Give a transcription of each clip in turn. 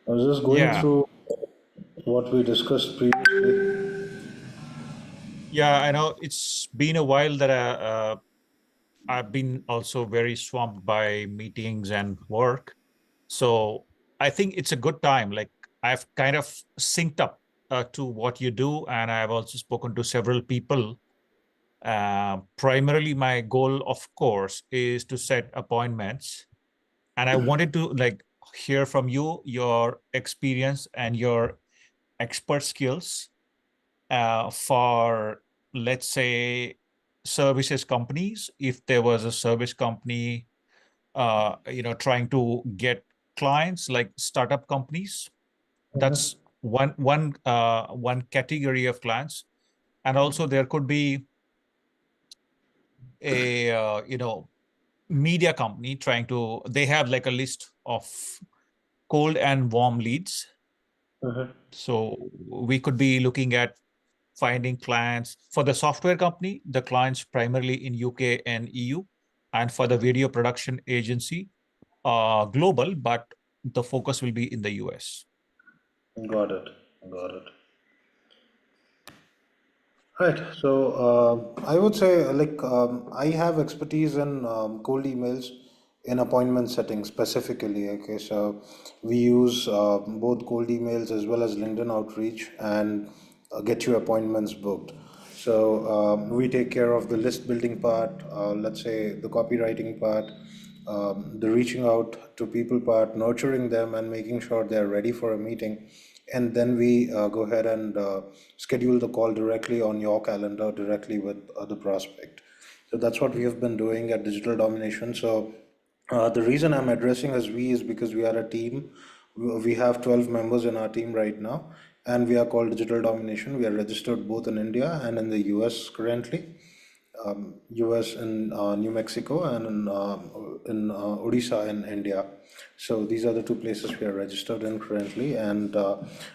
I was just going Yeah, through what we discussed previously. yeah, I know it's been a while that I've been also very swamped by meetings and work. So I think it's a good time. Like I've kind of synced up to what you do, and I've also spoken to several people. Primarily, my goal, of course, is to set appointments, and I wanted to like hear from you your experience and your expert skills for, let's say, services companies. If there was a service company trying to get clients like startup companies, Mhm. that's one category of clients. And also there could be a media company trying to, they have like a list of cold and warm leads. Mhm. So we could be looking at finding clients for the software company, the clients primarily in UK and EU, and for the video production agency, global, but the focus will be in the US. Got it. Got it. Right. So I would say, I have expertise in cold emails in appointment settings specifically. Okay, so we use both cold emails as well as LinkedIn outreach and get you appointments booked. So we take care of the list building part, let's say the copywriting part, the reaching out to people part, nurturing them, and making sure they're ready for a meeting. And then we go ahead and schedule the call directly on your calendar, directly with the prospect. So that's what we have been doing at Digital Domination. So the reason I'm addressing as we is because we are a team. We have 12 members in our team right now, and we are called Digital Domination. We are registered both in India and in the US currently. US in New Mexico and in Odisha in India. So these are the two places we are registered in currently, and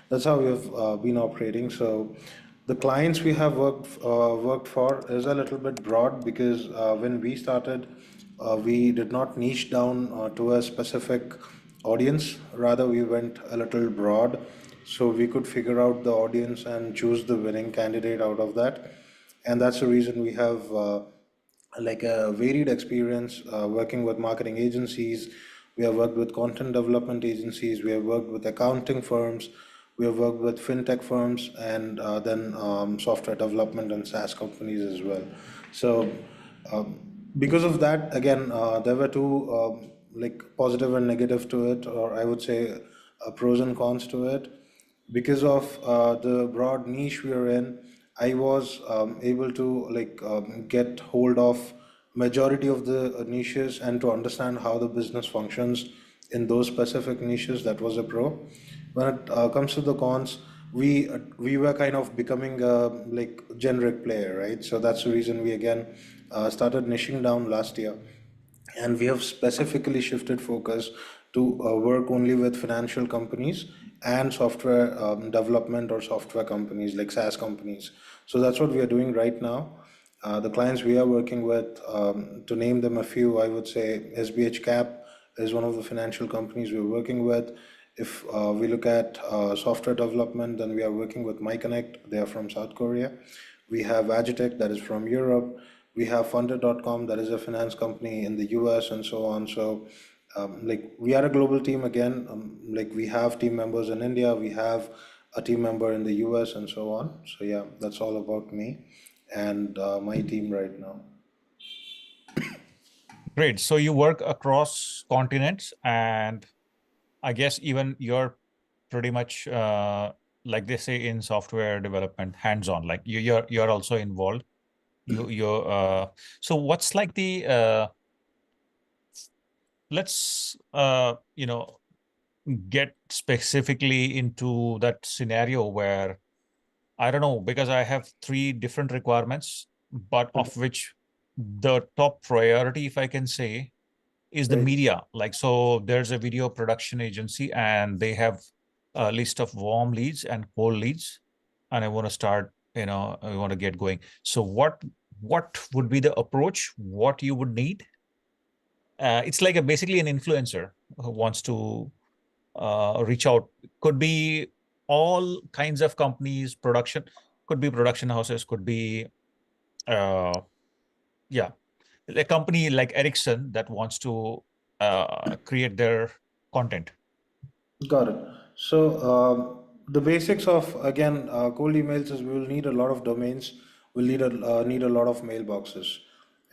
that's how we have been operating. So the clients we have worked for is a little bit broad because when we started, we did not niche down to a specific audience. Rather, we went a little broad, so we could figure out the audience and choose the winning candidate out of that. And that's the reason we have like a varied experience working with marketing agencies. We have worked with content development agencies. We have worked with accounting firms. We have worked with fintech firms, and then software development and SaaS companies as well. So because of that, again, there were two like positive and negative to it, or I would say pros and cons to it. Because of the broad niche we are in, I was able to get hold of majority of the niches and to understand how the business functions in those specific niches. That was a pro. When it comes to the cons, we were kind of becoming a like generic player, right? So that's the reason we again started niching down last year, and we have specifically shifted focus to work only with financial companies and software development or software companies like SaaS companies. So that's what we are doing right now. The clients we are working with, to name them a few, I would say SBH Cap is one of the financial companies we're working with. If we look at software development, then we are working with MyConnect. They are from South Korea. We have Agitech, that is from Europe. We have Funded.com, that is a finance company in the US, and so on. So, we are a global team again. Like we have team members in India, we have a team member in the US, and so on. So yeah, that's all about me and my team right now. Great. So you work across continents, and I guess even you're pretty much like they say in software development, hands-on. Like you're also involved. You're so what's like the let's get specifically into that scenario where I don't know, because I have three different requirements, but of which the top priority, if I can say, is the Right. media. Like, so there's a video production agency and they have a list of warm leads and cold leads. And I want to start, I want to get going. So what would be the approach? What you would need? It's like basically an influencer who wants to reach out. Could be all kinds of companies, production, could be production houses, could be uh, yeah, a company like Ericsson that wants to create their content. Got it. So the basics of again cold emails is we will need a lot of domains. We'll need a lot of mailboxes.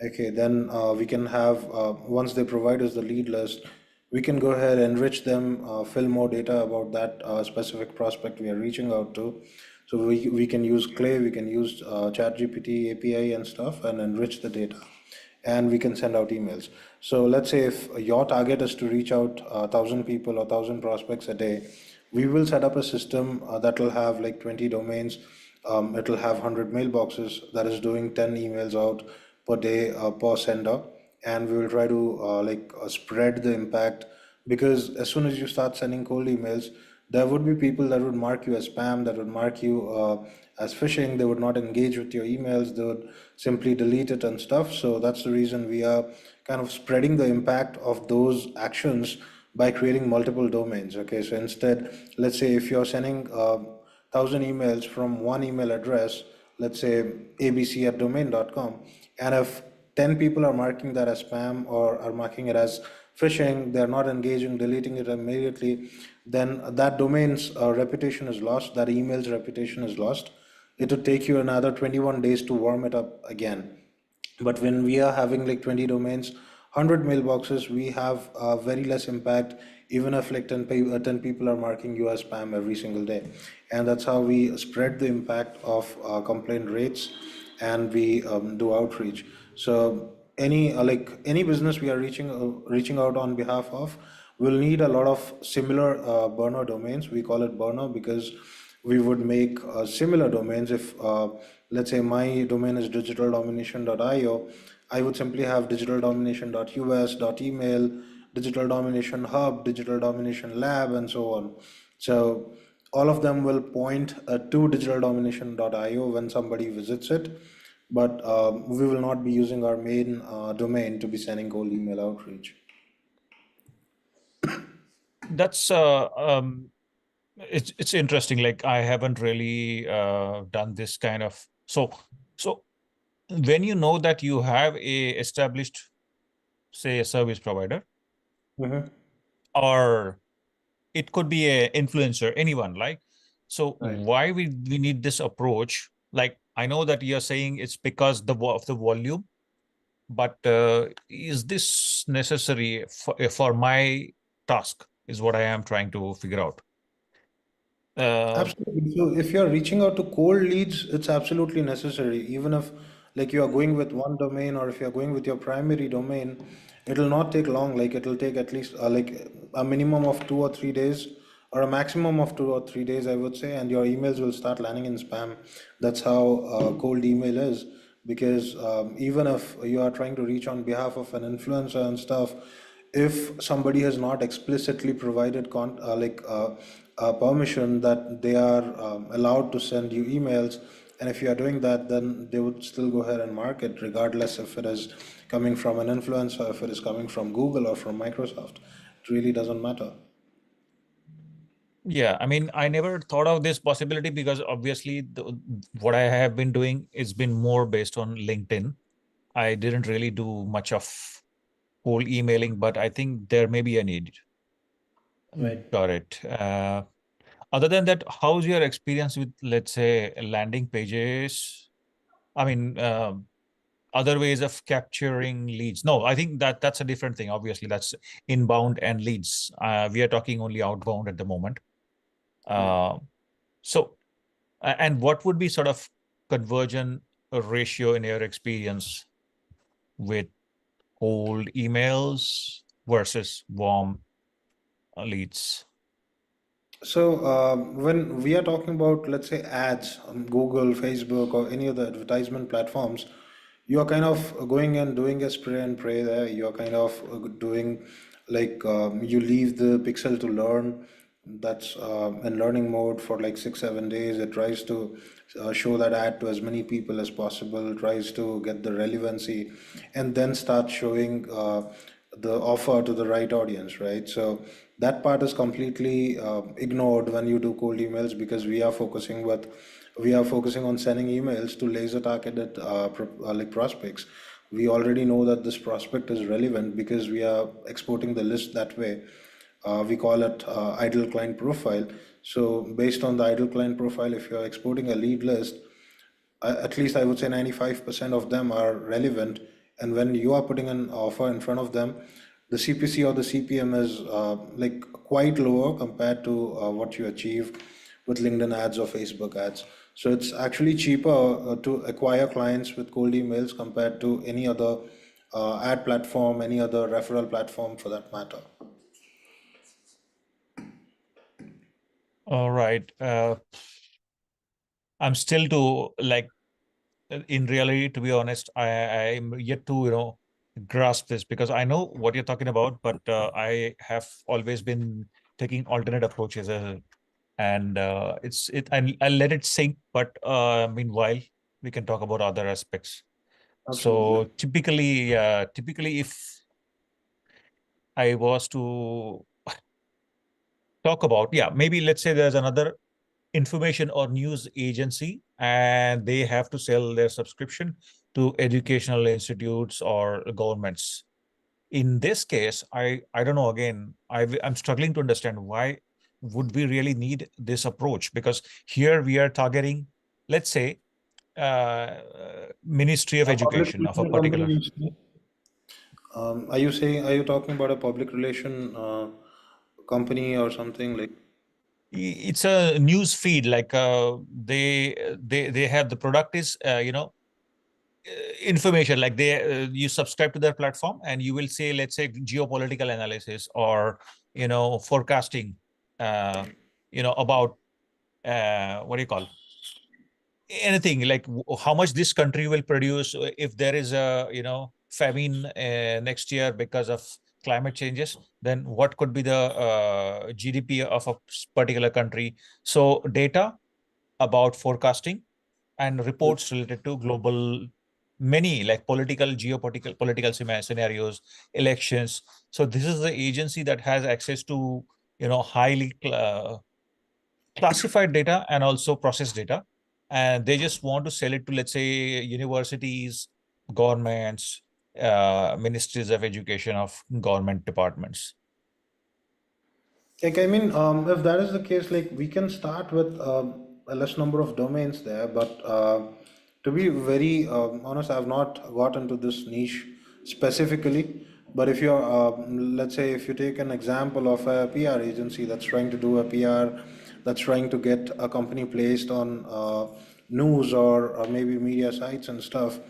Okay, then we can have once they provide us the lead list, we can go ahead enrich them, fill more data about that specific prospect we are reaching out to. So we can use Clay, we can use ChatGPT API and stuff, and enrich the data, and we can send out emails. So let's say if your target is to reach out 1,000 people or 1,000 prospects a day, we will set up a system that will have like 20 domains. It will have 100 mailboxes that is doing 10 emails out per day per sender, and we will try to spread the impact, because as soon as you start sending cold emails, there would be people that would mark you as spam, that would mark you as phishing. They would not engage with your emails. They would simply delete it and stuff. So that's the reason we are kind of spreading the impact of those actions by creating multiple domains. Okay, so instead, let's say if you're sending 1,000 emails from one email address, let's say abc at domain.com, and if 10 people are marking that as spam or are marking it as phishing, they're not engaging, deleting it immediately, then that domain's reputation is lost, that email's reputation is lost. It would take you another 21 days to warm it up again. But when we are having like 20 domains, 100 mailboxes, we have very less impact, even if like 10 people are marking you as spam every single day. And that's how we spread the impact of complaint rates, and we do outreach. So any business we are reaching out on behalf of will need a lot of similar burner domains. We call it burner because we would make similar domains. If let's say my domain is digitaldomination.io, I would simply have digitaldomination.us, .email, digital domination hub, digital domination lab, and so on. So all of them will point to digitaldomination.io when somebody visits it, but we will not be using our main domain to be sending cold email outreach. That's it's interesting. Like I haven't really done this kind of so when you know that you have a established, say, a service provider, Mhm. or it could be a influencer, anyone, like, so Right. why we need this approach? Like I know that you're saying it's because of the volume, but is this necessary for my task is what I am trying to figure out. uh, Absolutely. So if you're reaching out to cold leads, it's absolutely necessary. Even if like you are going with one domain, or if you're going with your primary domain, it'll not take long. Like it'll take at least like a minimum of 2 or 3 days, or a maximum of 2 or 3 days, I would say, and your emails will start landing in spam. That's how cold email is. Because even if you are trying to reach on behalf of an influencer and stuff, if somebody has not explicitly provided permission that they are allowed to send you emails, and if you are doing that, then they would still go ahead and mark it, regardless if it is coming from an influencer, if it is coming from Google or from Microsoft. It really doesn't matter. yeah, I mean, I never thought of this possibility because obviously what I have been doing is been more based on LinkedIn. I didn't really do much of cold emailing, but I think there may be a need. Right. Got it. Other than that, how's your experience with, let's say, landing pages? I mean, other ways of capturing leads. No, I think that that's a different thing. Obviously, that's inbound and leads. We are talking only outbound at the moment. Right. Uh, so, and what would be sort of conversion ratio in your experience with cold emails versus warm leads? So, when we are talking about, let's say, ads on Google, Facebook, or any other advertisement platforms, you are kind of going and doing a spray and pray there. You are kind of doing you leave the pixel to learn. That's in learning mode for like 6, 7 days. It tries to show that ad to as many people as possible, tries to get the relevancy, and then start showing the offer to the right audience, right? So that part is completely ignored when you do cold emails, because we are focusing on sending emails to laser targeted like prospects. We already know that this prospect is relevant because we are exporting the list that way. We call it idle client profile. So based on the idle client profile, if you're exporting a lead list, at least I would say 95% of them are relevant. And when you are putting an offer in front of them, the CPC or the CPM is like quite lower compared to what you achieve with LinkedIn ads or Facebook ads. So it's actually cheaper to acquire clients with cold emails compared to any other ad platform, any other referral platform for that matter. All right. I'm still to like in reality, to be honest, I'm yet to grasp this, because I know what you're talking about, but I have always been taking alternate approaches, and I'll let it sink. But meanwhile, we can talk about other aspects. Absolutely. So typically, if I was to talk about, yeah, maybe let's say there's another information or news agency, and they have to sell their subscription to educational institutes or governments. In this case, I don't know, again, I'm struggling to understand why would we really need this approach, because here we are targeting, let's say, Ministry of A public Education of a relation particular. company. Are you talking about a public relation company or something like? It's a news feed, like they have the product is information, like they you subscribe to their platform and you will say, let's say, geopolitical analysis, or forecasting, uh, about what do you call, anything like how much this country will produce if there is a famine next year because of climate changes, then what could be the GDP of a particular country. So data about forecasting and reports related to global, many like political scenarios, elections. So this is the agency that has access to highly classified data and also processed data, and they just want to sell it to, let's say, universities, governments, ministries of education of government departments. Like, I mean, if that is the case, like we can start with a less number of domains there. But to be very honest, I've not got into this niche specifically. But if you're, let's say, if you take an example of a PR agency that's trying to do a PR, that's trying to get a company placed on news or maybe media sites and stuff,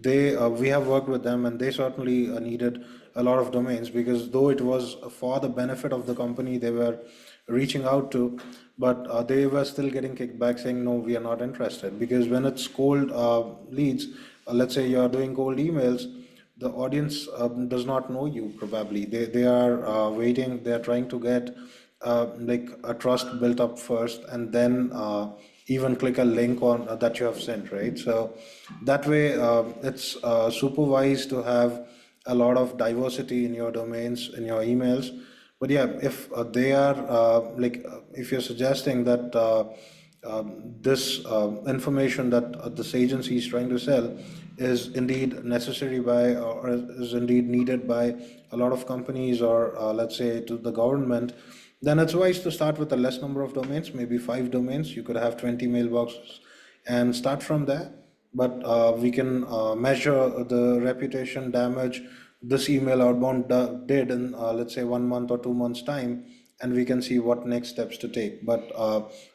we have worked with them, and they certainly needed a lot of domains, because though it was for the benefit of the company they were reaching out to, but they were still getting kickback saying no, we are not interested. Because when it's cold leads, let's say you are doing cold emails, the audience does not know you. Probably they are waiting, they are trying to get like a trust built up first, and then even click a link on that you have sent, right? So that way it's supervised to have a lot of diversity in your domains, in your emails. But yeah, if they are if you're suggesting that this information that this agency is trying to sell is indeed necessary by, or is indeed needed by a lot of companies, or let's say to the government, then it's wise to start with a less number of domains, maybe 5 domains. You could have 20 mailboxes and start from there. But we can measure the reputation damage this email outbound did in, let's say, 1 month or 2 months' time, and we can see what next steps to take. But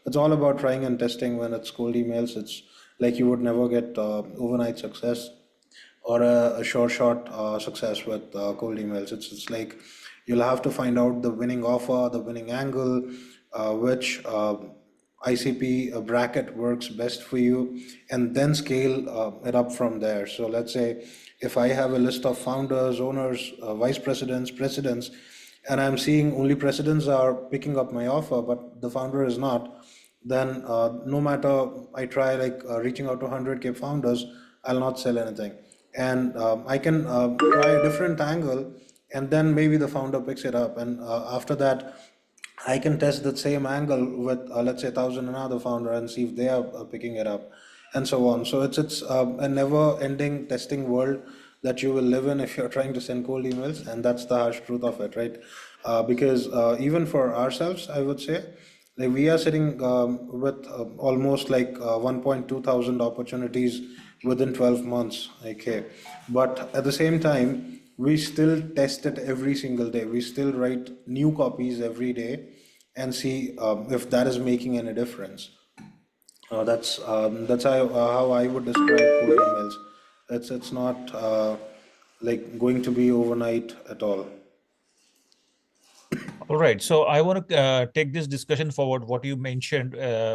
it's all about trying and testing. When it's cold emails, it's like you would never get overnight success or a short success with cold emails. It's like you'll have to find out the winning offer, the winning angle, which ICP bracket works best for you, and then scale it up from there. So let's say if I have a list of founders, owners, vice presidents, presidents, and I'm seeing only presidents are picking up my offer, but the founder is not, then no matter I try like reaching out to 100K founders, I'll not sell anything. And I can try a different angle and then maybe the founder picks it up, and after that I can test that same angle with, let's say, 1,000 another founder and see if they are picking it up, and so on. So it's a never-ending testing world that you will live in if you're trying to send cold emails, and that's the harsh truth of it, right? Because even for ourselves, I would say, like we are sitting with almost like 1.2 thousand opportunities within 12 months. Okay, but at the same time, we still test it every single day. We still write new copies every day and see if that is making any difference. That's how I would describe cold emails. It's not like going to be overnight at all. All right. So I want to take this discussion forward, what you mentioned,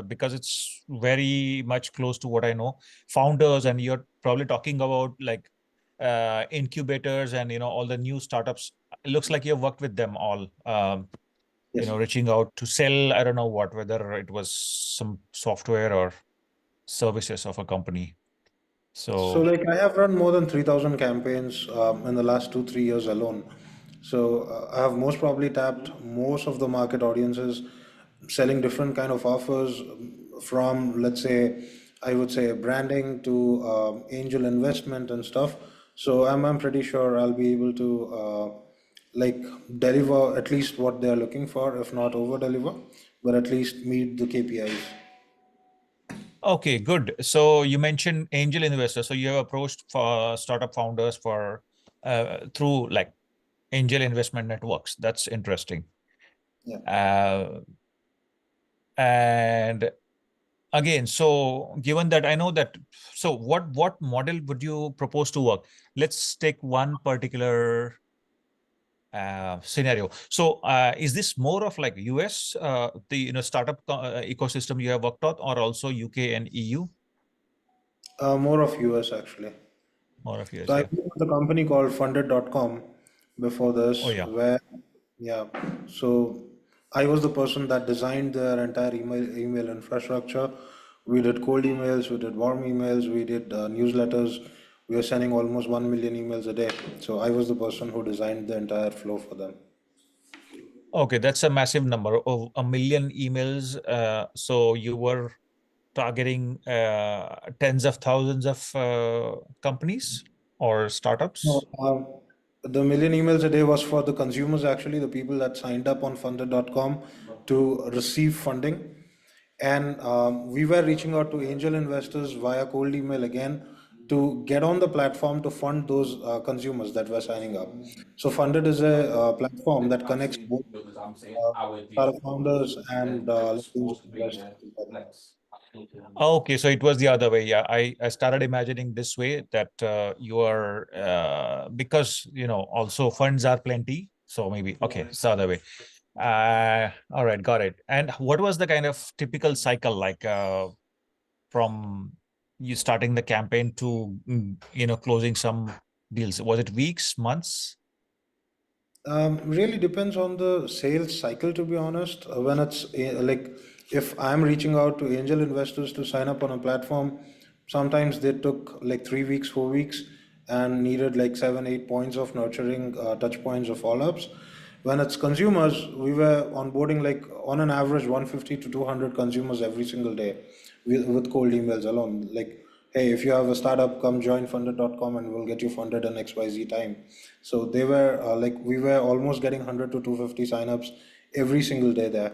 because it's very much close to what I know. Founders, and you're probably talking about like incubators and, all the new startups. It looks like you've worked with them all, Yes. reaching out to sell, I don't know what, whether it was some software or services of a company. So, So, like, I have run more than 3,000 campaigns in the last 2, 3 years alone. So, I have most probably tapped most of the market audiences, selling different kind of offers from, let's say, I would say branding to angel investment and stuff. So, I'm pretty sure I'll be able to like deliver at least what they are looking for, if not over deliver, but at least meet the KPIs. okay, good. So you mentioned angel investors. So you have approached for startup founders for through like angel investment networks. That's interesting. Yeah. Uh, and again, so given that I know that, so what model would you propose to work? Let's take one particular scenario. So is this more of like US, the startup ecosystem you have worked on, or also UK and EU? More of US actually. More of So US, I yeah. worked with a company called funded.com before Oh this, yeah. where, yeah, so I was the person that designed their entire email infrastructure. We did cold emails, we did warm emails, we did newsletters. We are sending almost 1 million emails a day. So I was the person who designed the entire flow for them. Okay, that's a massive number of a million emails. So you were targeting tens of thousands of companies or No, startups? the million emails a day was for the consumers, actually, the people that signed up on funded.com to receive funding. And we were reaching out to angel investors via cold email again to get on the platform to fund those consumers that were signing up. So, Funded is a platform that connects both uh, startup founders and angel investors together. Okay, so it was the other way. Yeah, I started imagining this way that you are because also funds are plenty. So maybe okay, it's the other way. All right, got it. And what was the kind of typical cycle like from you starting the campaign to closing some deals? Was it weeks, months? Really depends on the sales cycle, to be honest. When it's like, if I'm reaching out to angel investors to sign up on a platform, sometimes they took like 3 weeks, 4 weeks, and needed like 7, 8 points of nurturing touch points of follow ups. When it's consumers, we were onboarding like on an average 150 to 200 consumers every single day with cold emails alone. Like, hey, if you have a startup, come join funded.com and we'll get you funded in XYZ time. So they were like, we were almost getting 100 to 250 signups every single day there.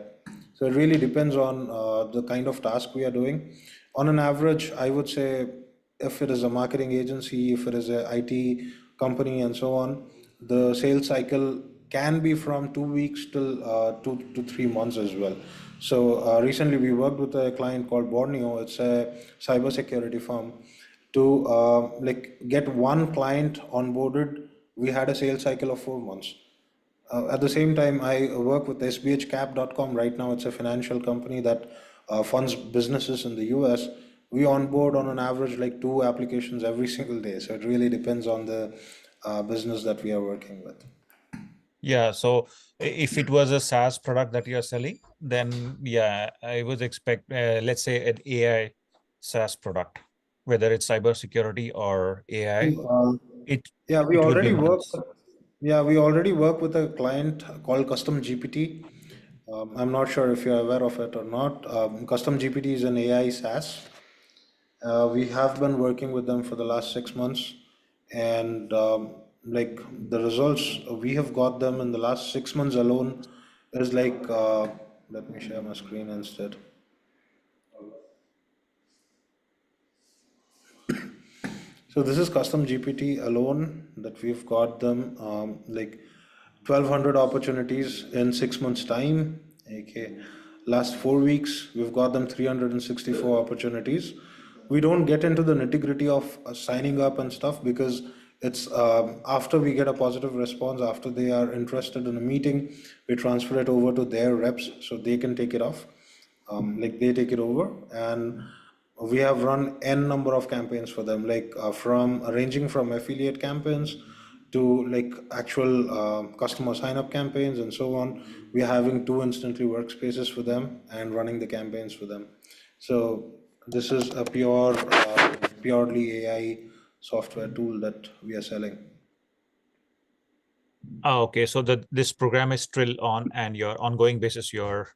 So it really depends on the kind of task we are doing. On an average, I would say if it is a marketing agency, if it is a IT company, and so on, the sales cycle can be from 2 weeks till 2 to 3 months as well. So recently we worked with a client called Borneo. It's a cybersecurity firm. To like get one client onboarded, we had a sales cycle of 4 months. At the same time, I work with SBHcap.com right now. It's a financial company that funds businesses in the US. We onboard on an average like 2 applications every single day. So it really depends on the business that we are working with. Yeah, so if it was a SaaS product that you're selling, then yeah, I would expect, let's say, an AI SaaS product, whether it's cybersecurity or AI, Uh, it yeah, we it would be already work. months. Yeah, we already work with a client called Custom GPT. I'm not sure if you're aware of it or not. Custom GPT is an AI SaaS. We have been working with them for the last 6 months, and like the results we have got them in the last 6 months alone is like, let me share my screen instead. So this is custom GPT alone that we've got them like 1,200 opportunities in 6 months' time. Okay, last 4 weeks we've got them 364 opportunities. We don't get into the nitty gritty of signing up and stuff because it's after we get a positive response, after they are interested in a meeting, we transfer it over to their reps so they can take it off, like they take it over, and we have run n number of campaigns for them, like from ranging from affiliate campaigns to like actual customer sign up campaigns and so on. We are having two instantly workspaces for them and running the campaigns for them. So this is a purely AI software tool that we are selling. Okay, so this program is still on, and your ongoing basis, you're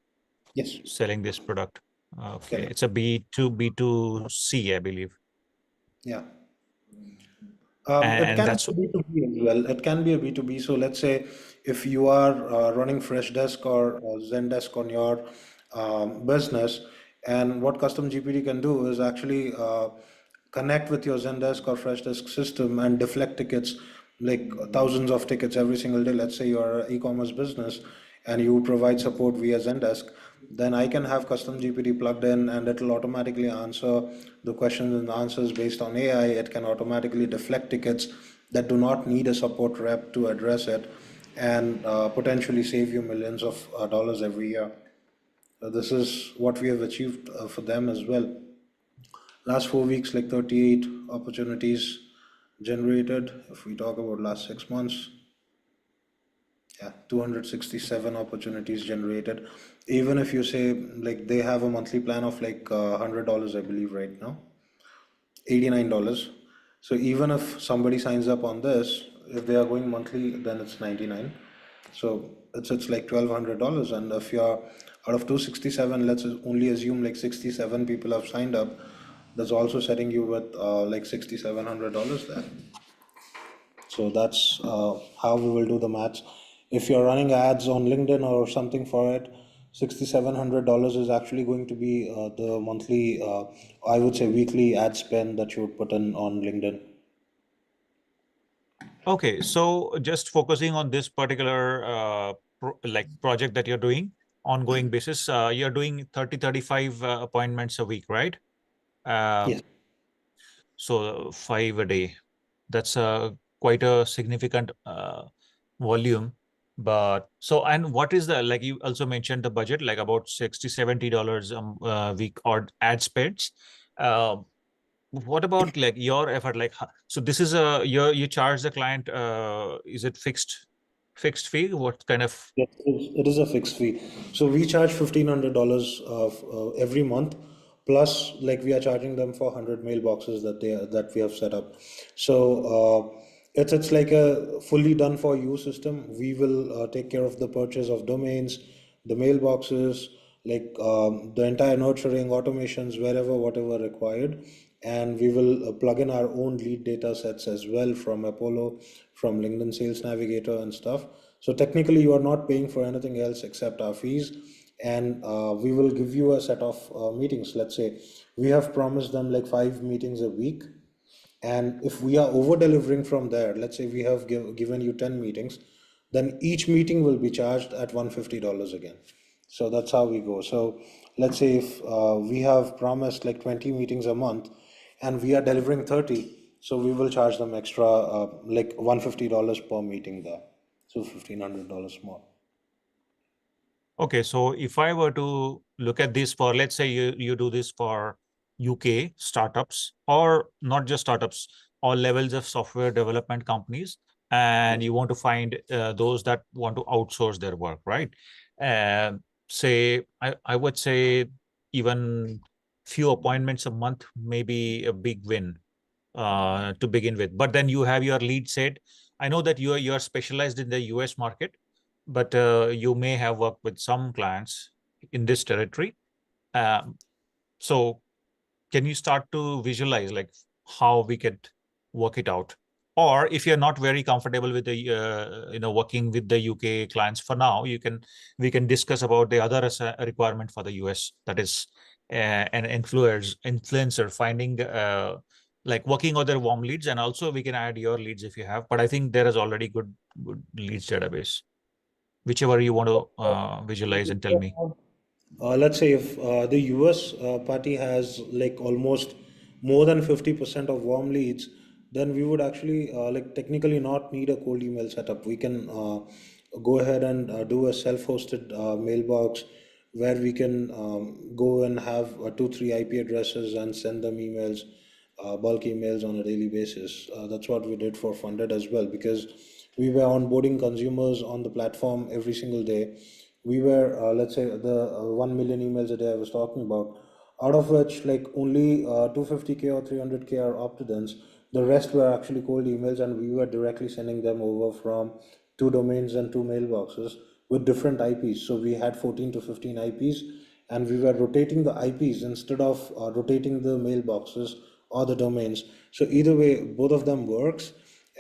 Yes, selling this product. Okay, correct. it's a B2C, I believe, Yeah. It and can that's be B2B as well. It can be a B2B. So let's say if you are running Freshdesk or Zendesk on your business, and what Custom GPT can do is actually connect with your Zendesk or Freshdesk system and deflect tickets, like thousands of tickets every single day. Let's say you're an e-commerce business and you provide support via Zendesk, then I can have custom GPT plugged in and it will automatically answer the questions and answers based on AI. It can automatically deflect tickets that do not need a support rep to address it, and potentially save you millions of dollars every year. This is what we have achieved for them as well. Last 4 weeks, like 38 opportunities generated. If we talk about last 6 months, yeah, 267 opportunities generated. Even if you say like they have a monthly plan of like $100, I believe right now, $89. So even if somebody signs up on this, if they are going monthly, then it's 99. So it's like $1,200. And if you're out of 267, let's only assume like 67 people have signed up. That's also setting you with like $6,700 there. So that's how we will do the maths. If you're running ads on LinkedIn or something for it, $6,700 is actually going to be the monthly, I would say weekly ad spend that you would put in on LinkedIn. okay. So just focusing on this particular project that you're doing ongoing basis, you're doing 30-35 appointments a week, right? Uh, Yes. so 5 a day. That's quite a significant volume. But so, and what is the, like you also mentioned the budget, like about $60-70 a week or ad spends. Uh, what about like your effort? Like, so this is a, you charge the client, is it fixed fee? What kind of? Yes, it is a fixed fee. So we charge $1,500 every month, plus like we are charging them for 100 mailboxes that we have set up. So it's like a fully done for you system. We will take care of the purchase of domains, the mailboxes, like the entire nurturing, automations, wherever, whatever required. And we will plug in our own lead data sets as well from Apollo, from LinkedIn Sales Navigator and stuff. So technically, you are not paying for anything else except our fees. And we will give you a set of meetings. Let's say we have promised them like 5 meetings a week, and if we are over delivering from there, let's say we have given you 10 meetings, then each meeting will be charged at $150 again. So that's how we go. So let's say if we have promised like 20 meetings a month and we are delivering 30, so we will charge them extra like $150 per meeting there. So $1,500 more. Okay, so if I were to look at this for, let's say you do this for UK startups, or not just startups, all levels of software development companies, and Yes. you want to find those that want to outsource their work, right? Uh, say, I would say even few appointments a month may be a big win to begin with. But then you have your lead set, I know that you are specialized in the US market, but you may have worked with some clients in this territory. Um, so can you start to visualize like how we could work it out? Or if you're not very comfortable with the working with the UK clients for now, we can discuss about the other requirement for the US, that is an influencer finding like working other warm leads, and also we can add your leads if you have. But I think there is already good leads database. Whichever you want to visualize and tell me. Let's say if the US party has like almost more than 50% of warm leads, then we would actually like technically not need a cold email setup. We can go ahead and do a self-hosted mailbox where we can go and have two, three IP addresses and send them emails, bulk emails on a daily basis. That's what we did for Funded as well, because we were onboarding consumers on the platform every single day. We were, let's say, the 1 million emails a day I was talking about, out of which like only 250K or 300K are opt-ins. The rest were actually cold emails, and we were directly sending them over from two domains and two mailboxes with different IPs. So we had 14 to 15 IPs, and we were rotating the IPs instead of rotating the mailboxes or the domains. So either way, both of them works,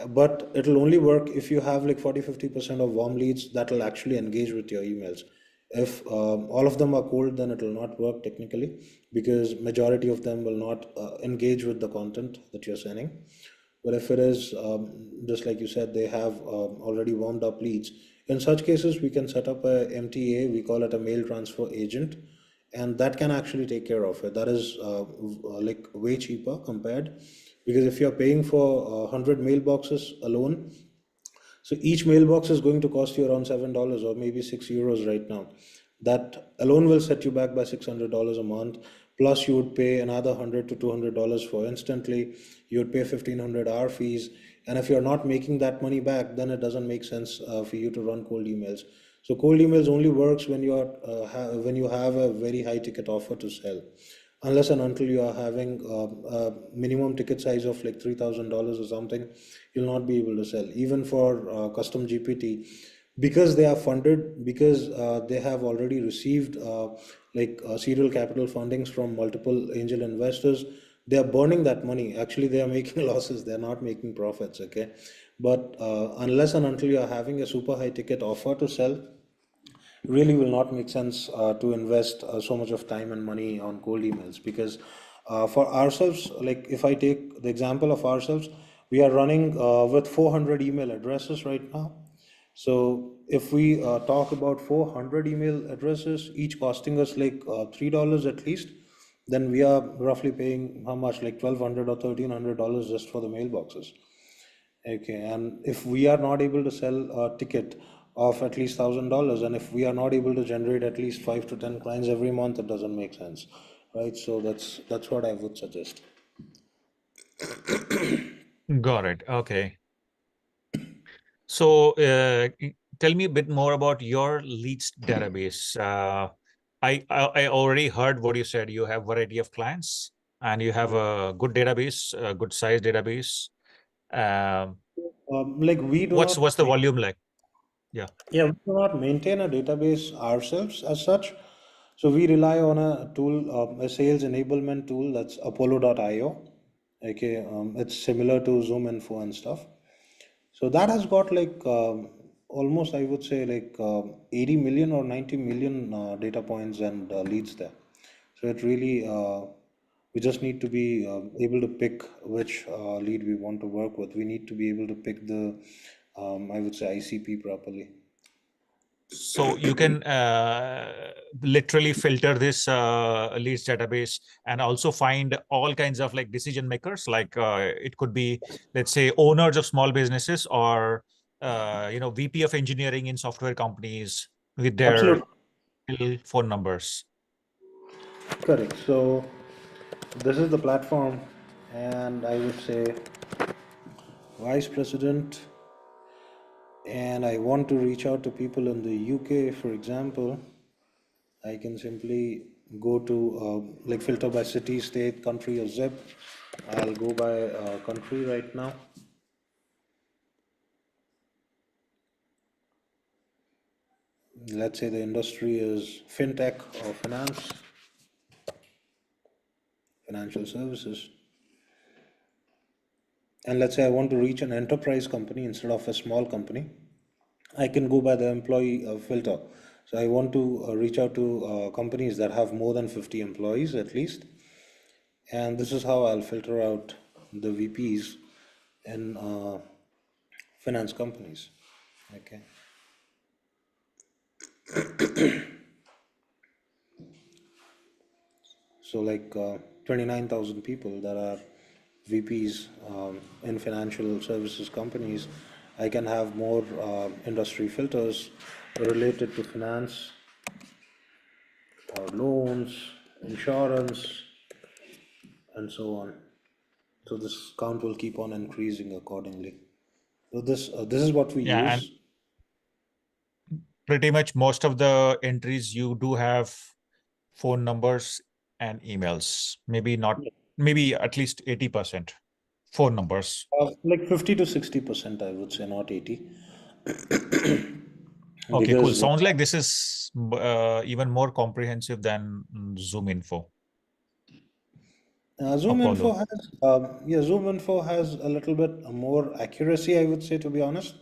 but it'll only work if you have like 40-50% of warm leads that will actually engage with your emails. If all of them are cold, then it will not work technically, because majority of them will not engage with the content that you're sending. But if it is just like you said, they have already warmed up leads, in such cases we can set up a MTA, we call it a mail transfer agent, and that can actually take care of it. That is like way cheaper compared, because if you're paying for 100 mailboxes alone, so each mailbox is going to cost you around $7 or maybe €6 right now. That alone will set you back by $600 a month. Plus, you would pay another $100 to $200 for instantly. You would pay 1,500 hour fees. And if you're not making that money back, then it doesn't make sense for you to run cold emails. So cold emails only works when when you have a very high ticket offer to sell, unless and until you are having a minimum ticket size of like $3,000 or something, you'll not be able to sell. Even for custom GPT, because they are funded, because they have already received serial capital fundings from multiple angel investors, they are burning that money. Actually, they are making losses. They are not making profits. Okay, but unless and until you are having a super high ticket offer to sell, really will not make sense to invest so much of time and money on cold emails, because for ourselves, like if I take the example of ourselves, we are running with 400 email addresses right now. So if we talk about 400 email addresses, each costing us like $3 at least, then we are roughly paying how much, like 1,200 or $1,300 just for the mailboxes. Okay, and if we are not able to sell a ticket of at least $1,000, and if we are not able to generate at least 5 to 10 clients every month, it doesn't make sense, right? So that's what I would suggest. Got it. Okay. So tell me a bit more about your leads database. I already heard what you said. You have variety of clients and you have a good database, a good size database. Um, Like we do not, what's the volume like? Yeah. yeah, we do not maintain a database ourselves as such. So we rely on a tool, a sales enablement tool, that's Apollo.io. Okay, it's similar to Zoom Info and stuff. So that has got like almost, I would say, like 80 million or 90 million data points and leads there. So it really, we just need to be able to pick which lead we want to work with. We need to be able to pick the, I would say, ICP properly. So you can literally filter this leads database and also find all kinds of like decision makers. Like it could be, let's say, owners of small businesses or VP of engineering in software companies with their Absolutely phone numbers. correct. So this is the platform, and I would say vice president, and I want to reach out to people in the UK, for example. I can simply go to like filter by city, state, country, or zip. I'll go by country right now. let's say the industry is fintech or financial services, and let's say I want to reach an enterprise company instead of a small company, I can go by the employee filter. So I want to reach out to companies that have more than 50 employees at least, and this is how I'll filter out the VPs in finance companies. Okay. So like 29,000 people that are VPs in financial services companies, I can have more industry filters related to finance or loans, insurance, and so on. So this count will keep on increasing accordingly. So this is what we Yeah, and use. pretty much most of the entries you do have phone numbers and emails. Maybe not, maybe at least 80% phone numbers. Like 50 to 60%, I would say, not 80, Okay, cool. because Sounds like this is even more comprehensive than Zoom Info, Apollo. Zoom Info has a little bit more accuracy, I would say, to be honest.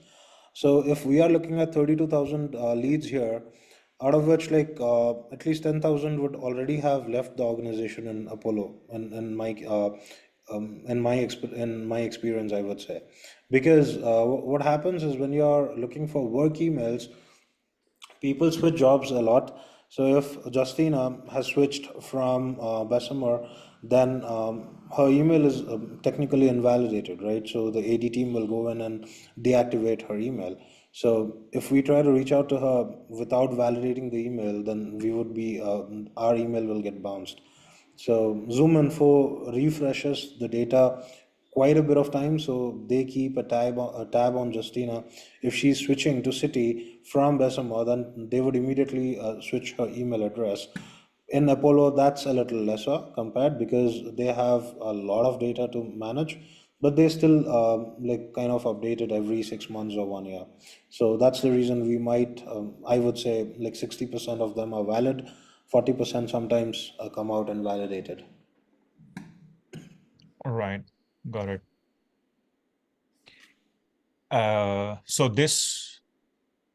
So if we are looking at 32,000 leads here, out of which like at least 10,000 would already have left the organization in Apollo, in my experience, I would say, because what happens is when you are looking for work emails, people switch jobs a lot. So if Justina has switched from Bessemer, then her email is technically invalidated, right? So the AD team will go in and deactivate her email. So if we try to reach out to her without validating the email, then we would be our email will get bounced. So Zoom Info refreshes the data quite a bit of time, so they keep a tab on Justina. If she's switching to City from Bessemer, then they would immediately switch her email address. In Apollo, that's a little lesser compared because they have a lot of data to manage, but they still like kind of update it every 6 months or 1 year. So that's the reason we might, I would say, like 60% of them are valid, 40% sometimes come out invalidated. All right, got it. So this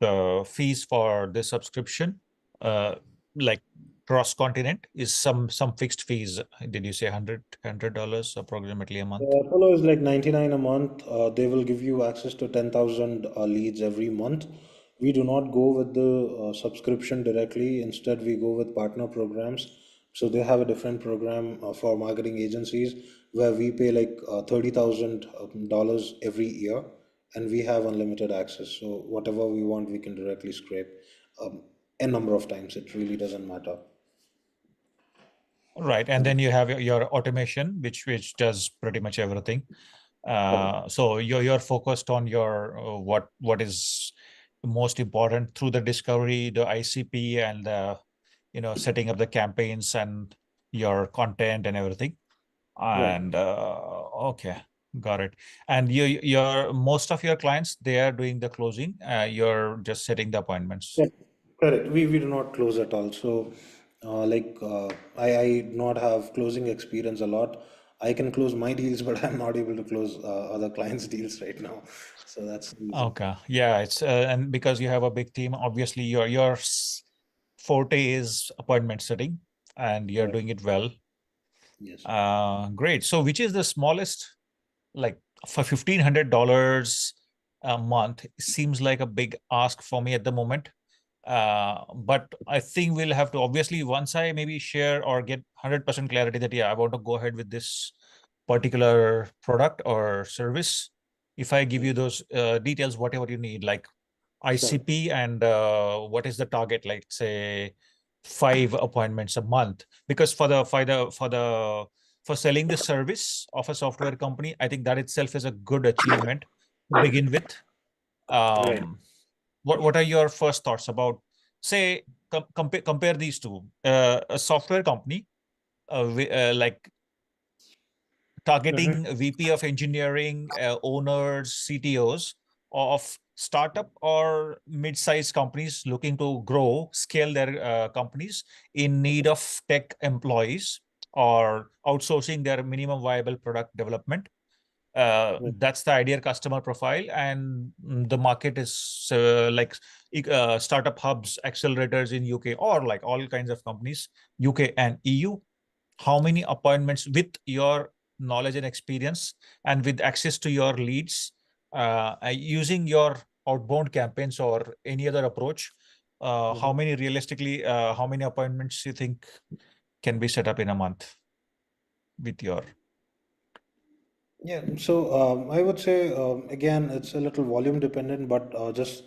the fees for this subscription, uh, like cross continent, is some fixed fees. Did you say $100 approximately a month? Apollo is like 99 a month. They will give you access to 10,000 leads every month. We do not go with the subscription directly. Instead, we go with partner programs. So they have a different program for marketing agencies where we pay like $30,000 every year, and we have unlimited access. So whatever we want, we can directly scrape a number of times. It really doesn't matter. Right, and then you have your automation, which does pretty much everything. So you're focused on your what is most important through the discovery, the ICP, and the setting up the campaigns and your content and everything. Right. And okay, got it. And your most of your clients, they are doing the closing. You're just setting the appointments. Yeah, correct. We do not close at all. So, I do not have closing experience a lot. I can close my deals, but I'm not able to close other clients' deals right now. So that's the reason. Okay, yeah, it's and because you have a big team, obviously your forte is appointment setting, and you're Right. doing it well. Yes. Great. So, which is the smallest, like for $1,500 a month? Seems like a big ask for me at the moment. But I think we'll have to, obviously, once I maybe share or get 100% clarity that yeah, I want to go ahead with this particular product or service. If I give you those details, whatever you need, like Sure. ICP and what is the target, like say 5 appointments a month. Because for selling the service of a software company, I think that itself is a good achievement to begin with. Right. um, what are your first thoughts about, say, compare these two? A software company, like Mm-hmm. targeting VP of engineering, owners, CTOs of startup or mid-sized companies looking to grow, scale their companies in need of tech employees or outsourcing their minimum viable product development. Right. That's the ideal customer profile, and the market is like startup hubs, accelerators in UK, or like all kinds of companies, UK and EU. How many appointments with your knowledge and experience and with access to your leads, using your outbound campaigns or any other approach, how Mhm. many realistically, how many appointments you think can be set up in a month with your. Yeah, so I would say again it's a little volume dependent, but just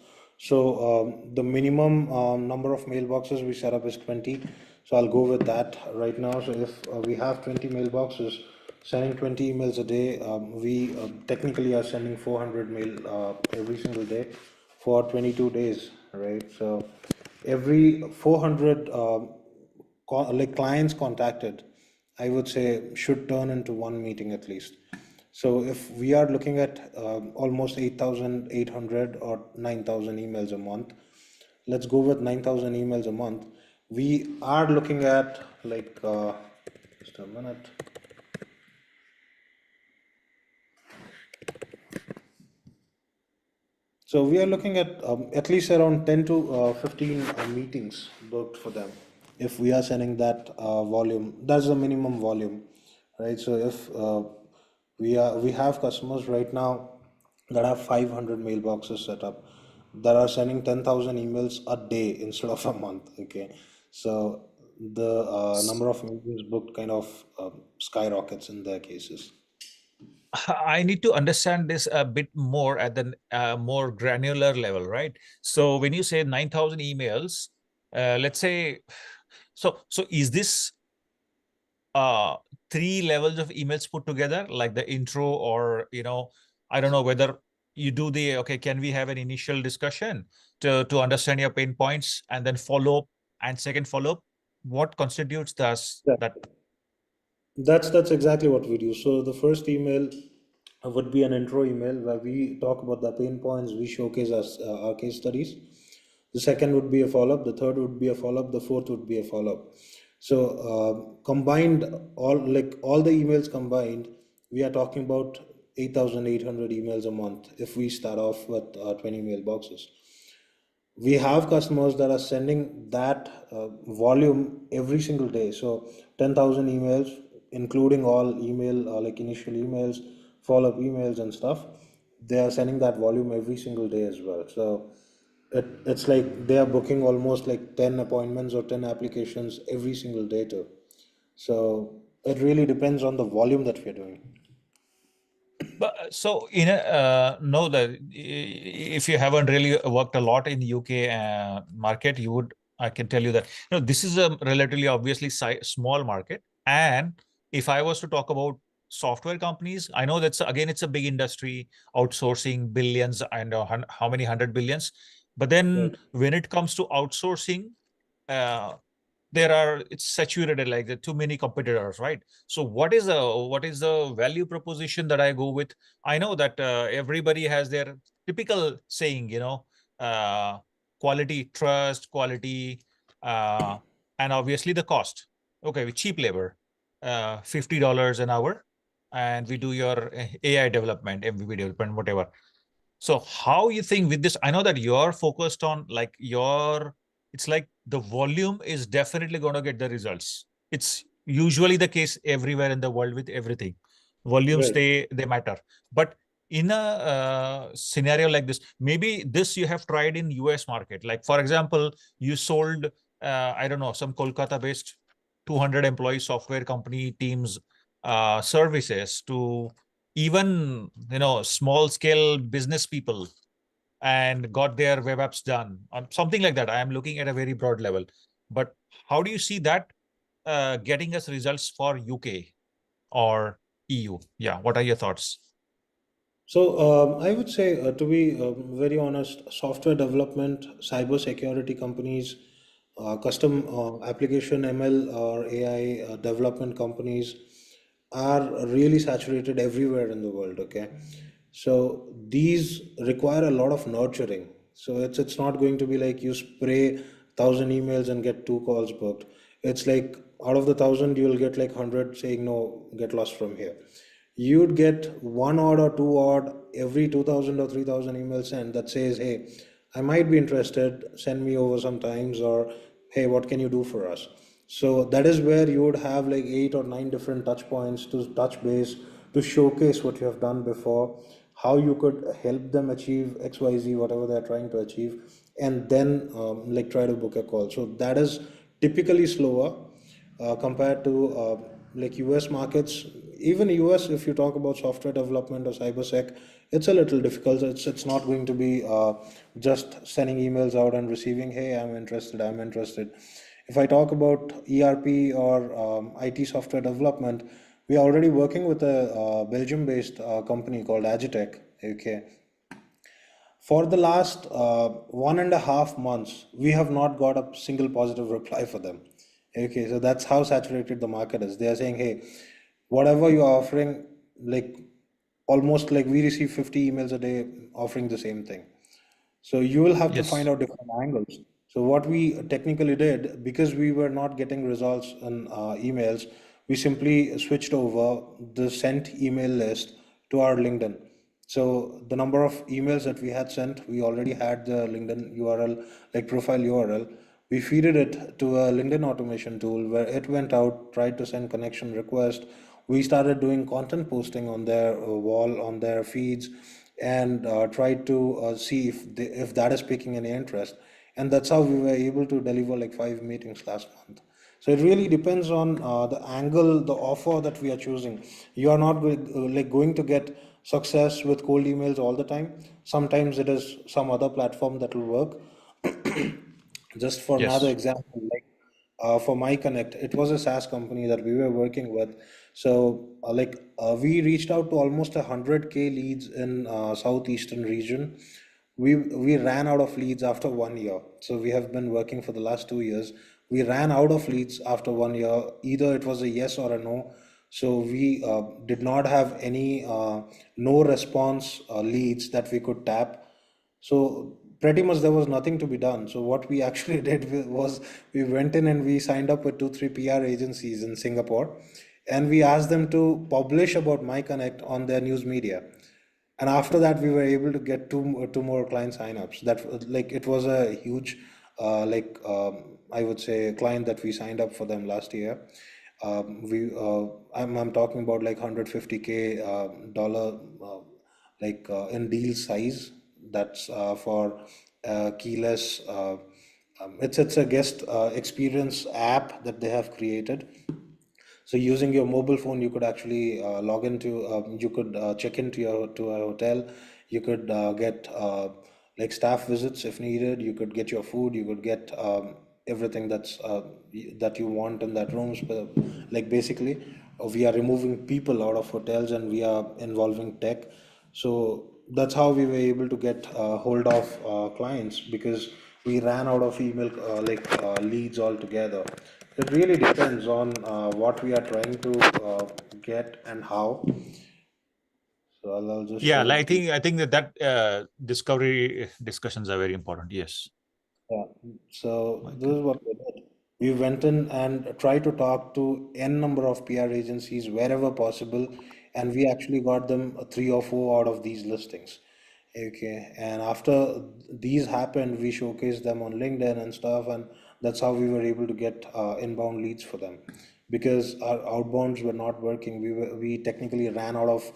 so the minimum number of mailboxes we set up is 20. So I'll go with that right now. So if we have 20 mailboxes, sending 20 emails a day, we technically are sending 400 mail every single day for 22 days, right? So every 400 like clients contacted, I would say should turn into one meeting at least. So if we are looking at almost 8,800 or 9,000 emails a month, let's go with 9,000 emails a month. We are looking at like, just a minute. So we are looking at least around 10 to 15 meetings booked for them. If we are sending that volume, that's the minimum volume, right? So if we have customers right now that have 500 mailboxes set up that are sending 10,000 emails a day instead of a month. Okay, so the number of meetings booked kind of skyrockets in their cases. I need to understand this a bit more at the more granular level, right? So when you say 9,000 emails, let's say, so is this uh three levels of emails put together, like the intro, or I don't know whether you do the, okay, can we have an initial discussion to understand your pain points, and then follow up, and second follow up, what constitutes this that. That's exactly what we do. So the first email would be an intro email where we talk about the pain points, we showcase our case studies. The second would be a follow up. The third would be a follow up. The fourth would be a follow up. So combined, all the emails combined, we are talking about 8,800 emails a month if we start off with 20 mailboxes. We have customers that are sending that volume every single day. So 10,000 emails, including all email, like initial emails, follow up emails, and stuff. They are sending that volume every single day as well. So it's like they are booking almost like 10 appointments or 10 applications every single day too. So it really depends on the volume that we're doing. But so know that if you haven't really worked a lot in the UK market, you would, I can tell you that this is a relatively obviously small market. And if I was to talk about software companies, I know that's again it's a big industry, outsourcing billions and how many hundred billions. But then Right. when it comes to outsourcing, uh, it's saturated, like there are too many competitors, right? So what is the value proposition that I go with? I know that everybody has their typical saying, uh, quality, trust, quality, uh, and obviously the cost. Okay, with cheap labor, $50 an hour, and we do your AI development, MVP development, whatever. So how you think with this? I know that you're focused on like it's like the volume is definitely going to get the results. It's usually the case everywhere in the world with everything. Volumes, Right. they matter. But in a scenario like this, maybe this you have tried in US market. Like for example, you sold I don't know, some Kolkata based 200 employee software company teams services to even small scale business people, and got their web apps done, something like that. I am looking at a very broad level. But how do you see that getting us results for UK or EU? Yeah, what are your thoughts? So I would say, to be very honest, software development, cyber security companies, custom application ML or AI development companies are really saturated everywhere in the world. Okay, So these require a lot of nurturing. So it's not going to be like you spray 1,000 emails and get two calls booked. It's like out of the 1,000 you'll get like 100 saying no, get lost from here. You'd get one odd or two odd every 2,000 or 3,000 emails sent that says, hey, I might be interested, send me over sometimes, or hey, what can you do for us? So that is where you would have like 8 or 9 different touch points to touch base, to showcase what you have done before, how you could help them achieve XYZ, whatever they're trying to achieve, and then like try to book a call. So that is typically slower compared to like US markets. Even US, if you talk about software development or cybersec, it's a little difficult. It's not going to be just sending emails out and receiving, hey, I'm interested, I'm interested. If I talk about ERP or IT software development, we are already working with a Belgium-based company called Agitech. Okay, for the last 1.5 months, we have not got a single positive reply for them. Okay, so that's how saturated the market is. They are saying, hey, whatever you're offering, like almost like we receive 50 emails a day offering the same thing. So you will have to find Yes. out different angles. So what we technically did, because we were not getting results in emails, we simply switched over the sent email list to our LinkedIn. So the number of emails that we had sent, we already had the LinkedIn URL, like profile URL. We feeded it to a LinkedIn automation tool where it went out, tried to send connection request. We started doing content posting on their wall, on their feeds, and tried to see if that is piquing any interest. And that's how we were able to deliver like 5 meetings last month. So it really depends on the angle, the offer that we are choosing. You are not like going to get success with cold emails all the time. Sometimes it is some other platform that will work. Just for another Yes. example, like for My Connect, it was a SaaS company that we were working with. So we reached out to almost 100K leads in southeastern region. We ran out of leads after 1 year. So we have been working for the last 2 years. We ran out of leads after 1 year. Either it was a yes or a no. So we did not have any no response leads that we could tap. So pretty much there was nothing to be done. So what we actually did was we went in and we signed up with 2, 3 PR agencies in Singapore, and we asked them to publish about My Connect on their news media. And after that, we were able to get two more client signups. That like it was a huge, I would say, client that we signed up for them last year. I'm talking about like 150K dollar in deal size. That's for keyless. It's a guest experience app that they have created. So using your mobile phone, you could actually log into, you could check into your to a hotel. You could get like staff visits if needed. You could get your food. You could get everything that you want in that rooms. But like basically, we are removing people out of hotels and we are involving tech. So that's how we were able to get hold of clients, because we ran out of email leads altogether. It really depends on what we are trying to get and how. So I'll just Yeah, show like it to you. I think discovery discussions are very important. Yes. Yeah. So My this is what we did. We went in and tried to talk to n number of PR agencies wherever possible, and we actually got them three or four out of these listings. Okay, and after these happened, we showcased them on LinkedIn and stuff, and that's how we were able to get inbound leads for them, because our outbounds were not working. We technically ran out of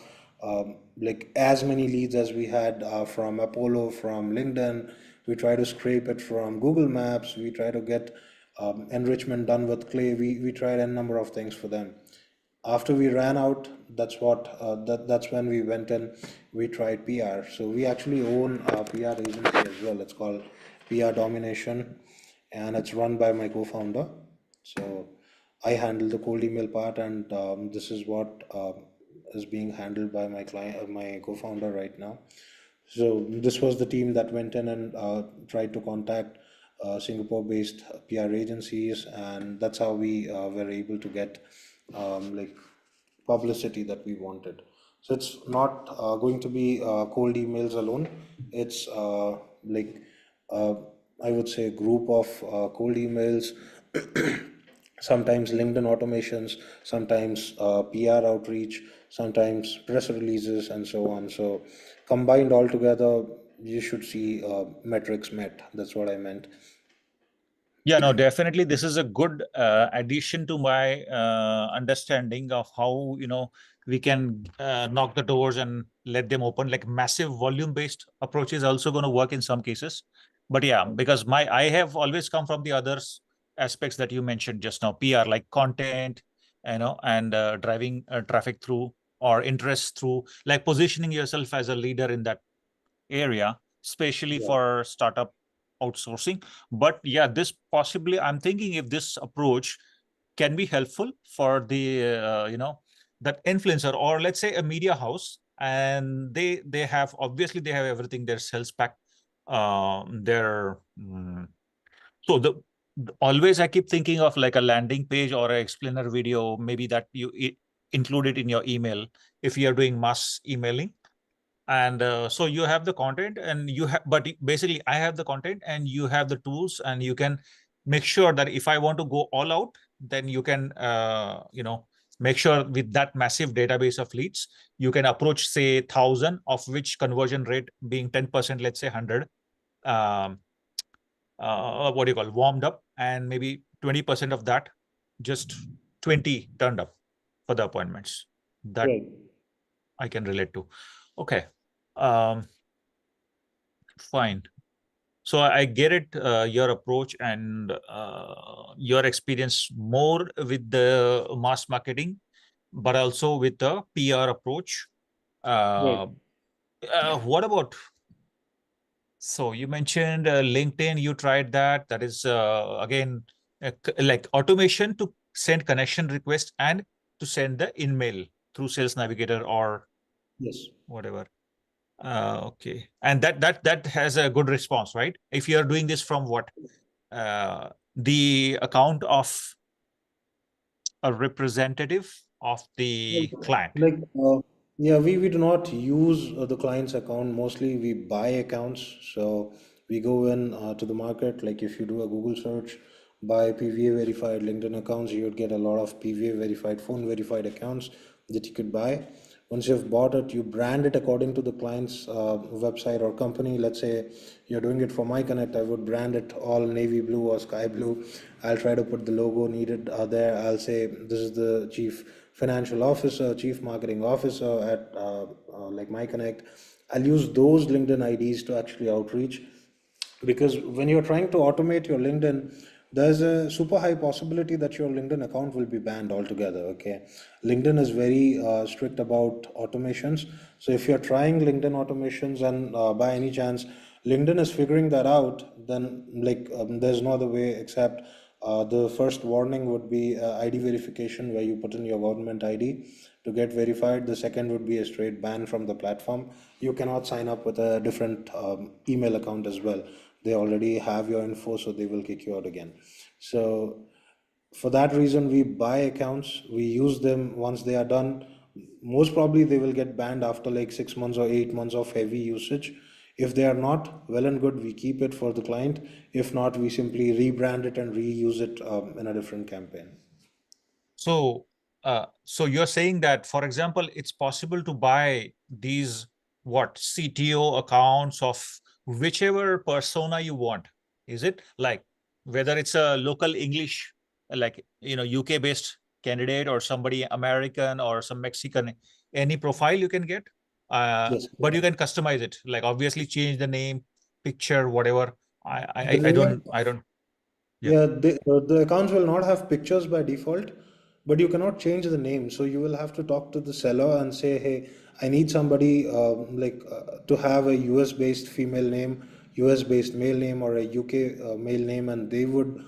like as many leads as we had from Apollo, from LinkedIn. We try to scrape it from Google Maps. We try to get enrichment done with Clay. We tried a number of things for them. After we ran out, that's when we went and we tried PR. So we actually own a PR agency as well. It's called PR Domination, and it's run by my co-founder. So I handle the cold email part, and this is what is being handled by my client, my co-founder right now. So this was the team that went in and tried to contact Singapore-based PR agencies, and that's how we were able to get like publicity that we wanted. So it's not going to be cold emails alone. It's like uh, I would say a group of cold emails, sometimes LinkedIn automations, sometimes PR outreach, sometimes press releases, and so on. So combined all together, you should see metrics met. That's what I meant. Yeah, no, definitely. This is a good addition to my understanding of how, we can knock the doors and let them open. Like massive volume based approach is also going to work in some cases. But yeah, because I have always come from the others aspects that you mentioned just now, PR, like content, and driving traffic through or interest through, like positioning yourself as a leader in that area, especially Yeah. for startup outsourcing. But yeah, this possibly, I'm thinking if this approach can be helpful for the that influencer, or let's say a media house, and they have, obviously they have everything, their sales pack, their so always I keep thinking of like a landing page or an explainer video, maybe that you include it in your email if you're doing mass emailing. And so you have the content, and you have, but basically I have the content and you have the tools, and you can make sure that if I want to go all out, then you can make sure with that massive database of leads, you can approach say 1,000, of which conversion rate being 10%, let's say 100, um, what do you call, warmed up, and maybe 20% of that, just 20 turned up for the appointments. That Right. I can relate to. Okay. um, Fine. So I get it, your approach and your experience more with the mass marketing, but also with the PR approach. Right. Uh, what about, so you mentioned LinkedIn, you tried that. That is, again, like automation to send connection request and to send the email through Sales Navigator or Yes. whatever. Okay. And that has a good response, right? If you're doing this from what? The account of a representative of the client. Like, yeah, we do not use the client's account. Mostly we buy accounts. So we go in to the market. Like if you do a Google search, buy PVA verified LinkedIn accounts, you would get a lot of PVA verified, phone verified accounts that you could buy. Once you've bought it, you brand it according to the client's website or company. Let's say you're doing it for My Connect, I would brand it all navy blue or sky blue. I'll try to put the logo needed there. I'll say this is the chief financial officer, chief marketing officer at like My Connect. I'll use those LinkedIn IDs to actually outreach, because when you're trying to automate your LinkedIn, there's a super high possibility that your LinkedIn account will be banned altogether. Okay, LinkedIn is very strict about automations. So if you're trying LinkedIn automations and by any chance LinkedIn is figuring that out, then like there's no other way except the first warning would be ID verification, where you put in your government ID to get verified. The second would be a straight ban from the platform. You cannot sign up with a different email account as well. They already have your info, so they will kick you out again. So for that reason, we buy accounts, we use them. Once they are done, most probably they will get banned after like 6 months or 8 months of heavy usage. If they are not, well and good, we keep it for the client. If not, we simply rebrand it and reuse it in a different campaign. So, so you're saying that, for example, it's possible to buy these what CTO accounts of whichever persona you want. Is it like whether it's a local English, like UK based candidate, or somebody American or some Mexican, any profile you can get, Yes. but you can customize it. Like obviously change the name, picture, whatever. I The I, I name, don't I don't. Yeah. yeah, the accounts will not have pictures by default, but you cannot change the name. So you will have to talk to the seller and say, hey, I need somebody to have a US based female name, US based male name, or a UK male name, and they would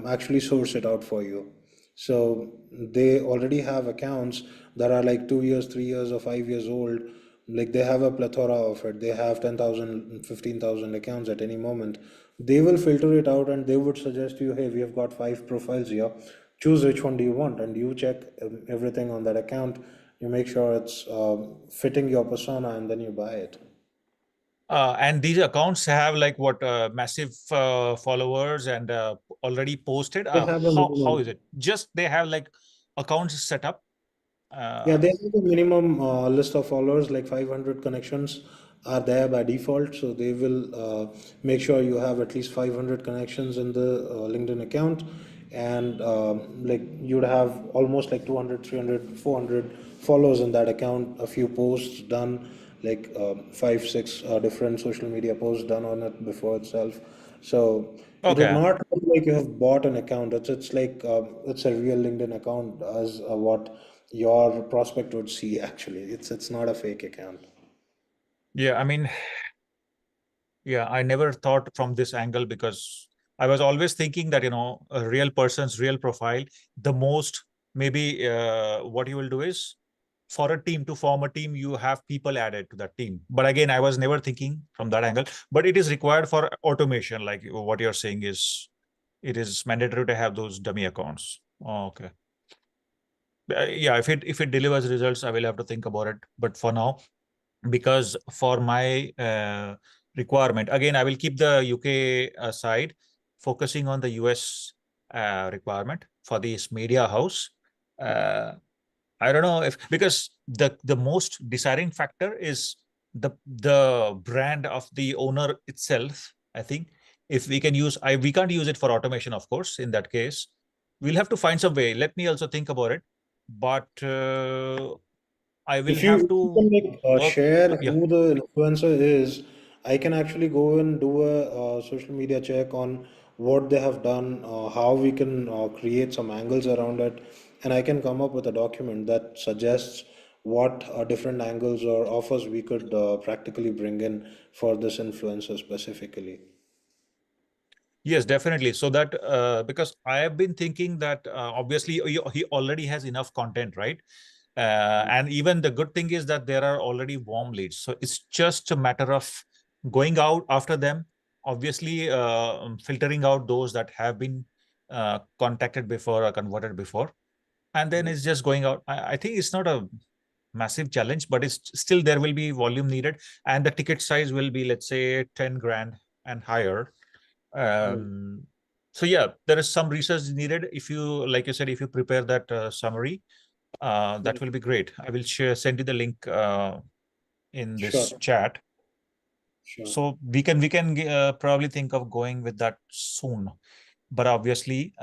actually source it out for you. So they already have accounts that are like 2 years, 3 years, or 5 years old. Like they have a plethora of it. They have 10,000, 15,000 accounts at any moment. They will filter it out and they would suggest you, hey, we have got 5 profiles here. Choose which one do you want, and you check everything on that account. You make sure it's fitting your persona, and then you buy it. And these accounts have like what massive followers and already posted. They have a How is minimum. it? Just they have like accounts set up. Yeah, Uh, they have a minimum list of followers, like 500 connections are there by default. So they will make sure you have at least 500 connections in the LinkedIn account. And like you'd have almost like 200, 300, 400 follows in that account, a few posts done, like five, six different social media posts done on it before itself. So it would okay. not look like you have bought an account. It's like it's a real LinkedIn account as what your prospect would see. Actually, it's not a fake account. Yeah, I mean, yeah, I never thought from this angle because I was always thinking that, a real person's real profile, the most maybe what you will do is for a team to form a team, you have people added to that team. But again, I was never thinking from that angle, but it is required for automation. Like what you're saying is it is mandatory to have those dummy accounts. Oh, okay. Yeah, if it delivers results, I will have to think about it. But for now, because for my requirement, again, I will keep the UK side, focusing on the US requirement for this media house. Uh, I don't know if because the most deciding factor is the brand of the owner itself. I think if we can use, we can't use it for automation, of course. In that case, we'll have to find some way. Let me also think about it. But I will If you, have if you can to like work. share Yeah. who the influencer is, I can actually go and do a social media check on what they have done, how we can create some angles around it, and I can come up with a document that suggests what different angles or offers we could practically bring in for this influencer specifically. Yes, definitely. So that because I have been thinking that obviously he already has enough content, right? And even the good thing is that there are already warm leads. So it's just a matter of going out after them, obviously filtering out those that have been contacted before or converted before. And then it's just going out. I think it's not a massive challenge, but it's still there will be volume needed. And the ticket size will be, let's say, 10 grand and higher. Mm. um, so yeah, there is some research needed. If you, like you said, if you prepare that summary, that Yeah, will be great. I will send you the link in this sure, chat. sure. So we can probably think of going with that soon. But obviously,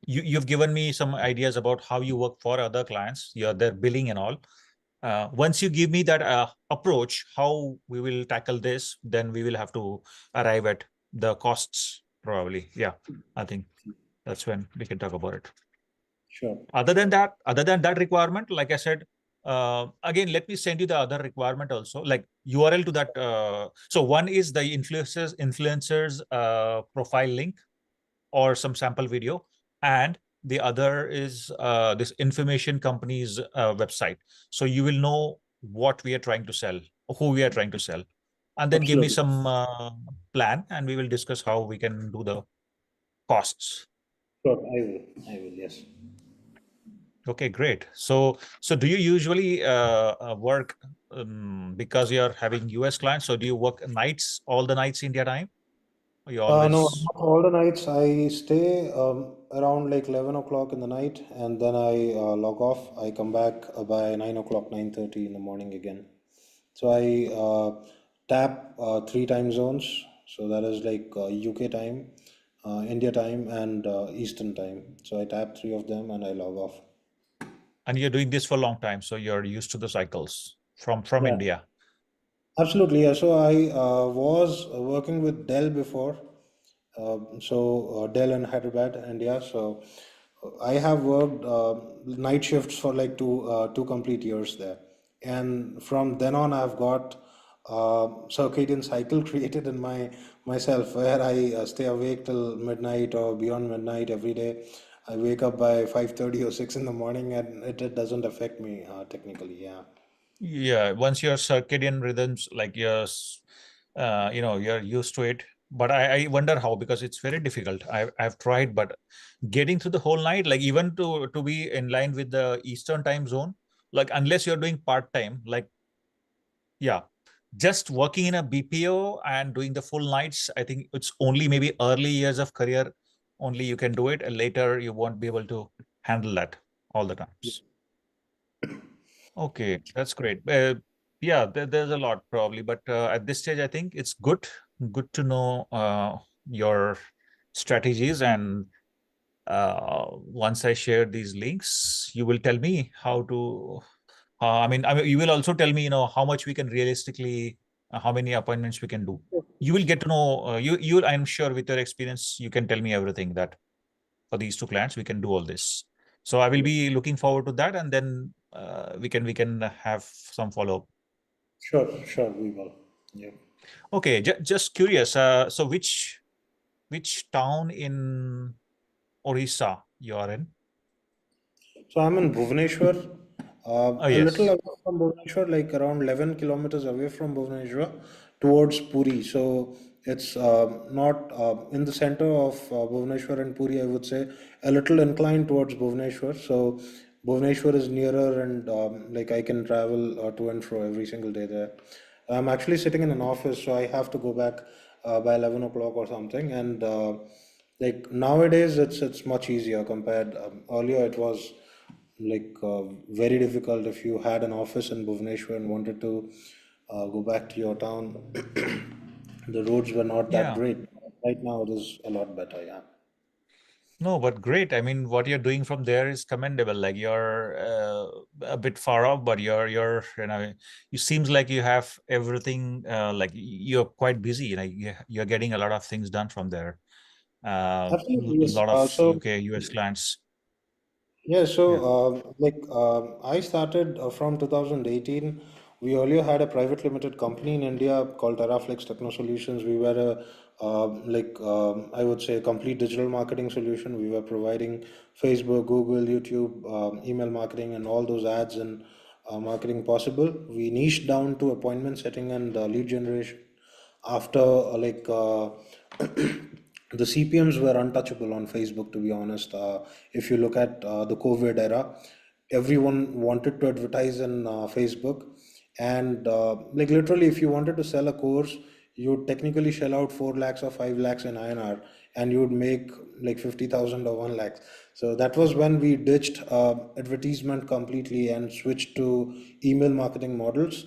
you've given me some ideas about how you work for other clients, their billing and all. Once you give me that approach, how we will tackle this, then we will have to arrive at the costs probably. Yeah, I think that's when we can talk about it. Sure, Other than sure. that, other than that requirement, like I said, again, let me send you the other requirement also, like URL to that. So one is the influencers profile link or some sample video, and the other is this information company's website, so you will know what we are trying to sell, who we are trying to sell, and then give me Absolutely. some plan, and we will discuss how we can do the costs. Sure, I will. I will, yes. Okay, great. So do you usually work because you're having US clients, so do you work nights, all the nights India time, or you No, always? not all the nights. I stay around like 11 o'clock in the night, and then I log off. I come back by 9 o'clock, 9:30 in the morning again. So I tap three time zones. So that is like UK time, India time, and Eastern time. So I tap three of them and I log off. And you're doing this for a long time, so you're used to the cycles from Yeah. India. Absolutely, yeah. So I was working with Dell before, Dell in Hyderabad, India. So I have worked night shifts for like two complete years there, and from then on, I've got circadian cycle created in myself where I stay awake till midnight or beyond midnight every day. I wake up by 5:30 or 6 in the morning, and it doesn't affect me technically. Yeah. Yeah, once your circadian rhythms, like you're used to it, but I wonder how, because it's very difficult. I've tried, but getting through the whole night, like even to be in line with the Eastern time zone, like unless you're doing part time, like yeah, just working in a BPO and doing the full nights, I think it's only maybe early years of career only you can do it, and later you won't be able to handle that all the times. Okay, that's great. Yeah, there's a lot probably, but at this stage, I think it's good to know your strategies. And once I share these links, you will tell me how to. I mean, you will also tell me, how much we can realistically, how many appointments we can do. You will get to know. You. I'm sure with your experience, you can tell me everything that for these two clients we can do all this. So I will Yeah. be looking forward to that, and then we can have some follow up. Sure, sure, we will. Yeah. Okay, just curious. So which town in Orissa you are in? So I'm in Bhubaneswar, Oh a little yes, away from Bhubaneswar, like around 11 kilometers away from Bhubaneswar towards Puri. So it's not in the center of Bhubaneswar and Puri, I would say, a little inclined towards Bhubaneswar. So Bhubaneswar is nearer, and like I can travel to and fro every single day there. I'm actually sitting in an office, so I have to go back by 11 o'clock or something. And like nowadays, it's much easier compared. Earlier, it was like very difficult if you had an office in Bhubaneswar and wanted to go back to your town. The roads were not that yeah. great. Right now, it is a lot better. Yeah. No, but great. I mean, what you're doing from there is commendable. Like you're a bit far off, but you seems like you have everything. Like you're quite busy. Like you're getting a lot of things done from there. Absolutely, yes. Lot of So UK, US clients. yeah, so Yeah. I started from 2018. We earlier had a private limited company in India called Teraflex Techno Solutions. We were a I would say a complete digital marketing solution. We were providing Facebook, Google, YouTube, email marketing, and all those ads and marketing possible. We niched down to appointment setting and lead generation after the CPMs were untouchable on Facebook, to be honest. If you look at the COVID era, everyone wanted to advertise in Facebook, and like literally, if you wanted to sell a course, you would technically shell out 4 lakhs or 5 lakhs in INR, and you would make like 50,000 or 1 lakh. So that was when we ditched advertisement completely and switched to email marketing models.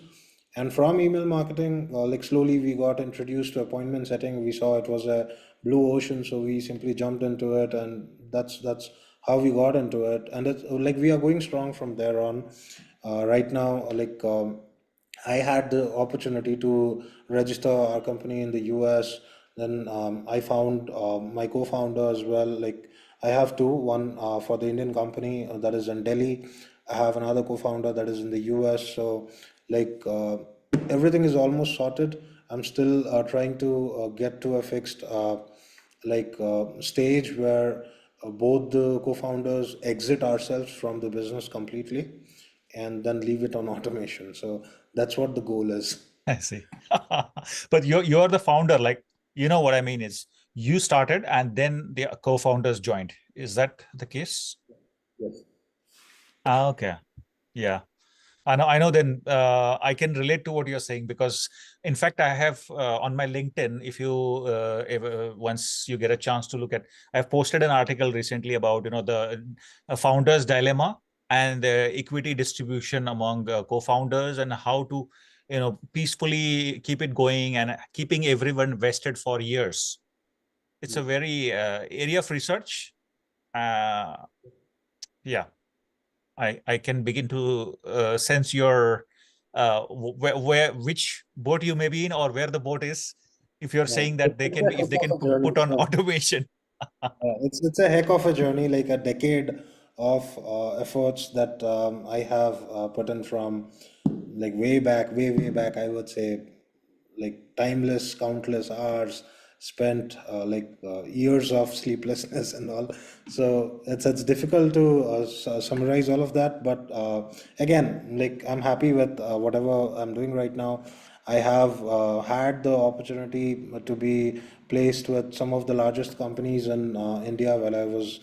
And from email marketing, like slowly we got introduced to appointment setting. We saw it was a blue ocean, so we simply jumped into it, and that's how we got into it. And it's like we are going strong from there on. Right now, I had the opportunity to register our company in the US. Then I found my co-founder as well. Like I have two, one for the Indian company that is in Delhi. I have another co-founder that is in the US. So like everything is almost sorted. I'm still trying to get to a fixed stage where both the co-founders exit ourselves from the business completely and then leave it on automation. So that's what the goal is. I see. But you're the founder. Like you know what I mean is you started and then the co-founders joined. Is that the case? Yes. Okay. Yeah. I know. Then I can relate to what you're saying because, in fact, I have on my LinkedIn. If you ever, once you get a chance to look at, I've posted an article recently about the founder's dilemma and equity distribution among co-founders and how to peacefully keep it going and keeping everyone vested for years. It's a very area of research. Uh, yeah. I can begin to sense your where which boat you may be in or where the boat is. If you're Yeah, saying that they it's can a be, if heck they of can a journey. put on automation. It's a heck of a journey, like a decade of efforts that I have put in from like way back, way back. I would say like timeless, countless hours spent, years of sleeplessness and all. So it's difficult to summarize all of that. But again, like I'm happy with whatever I'm doing right now. I have had the opportunity to be placed with some of the largest companies in India while I was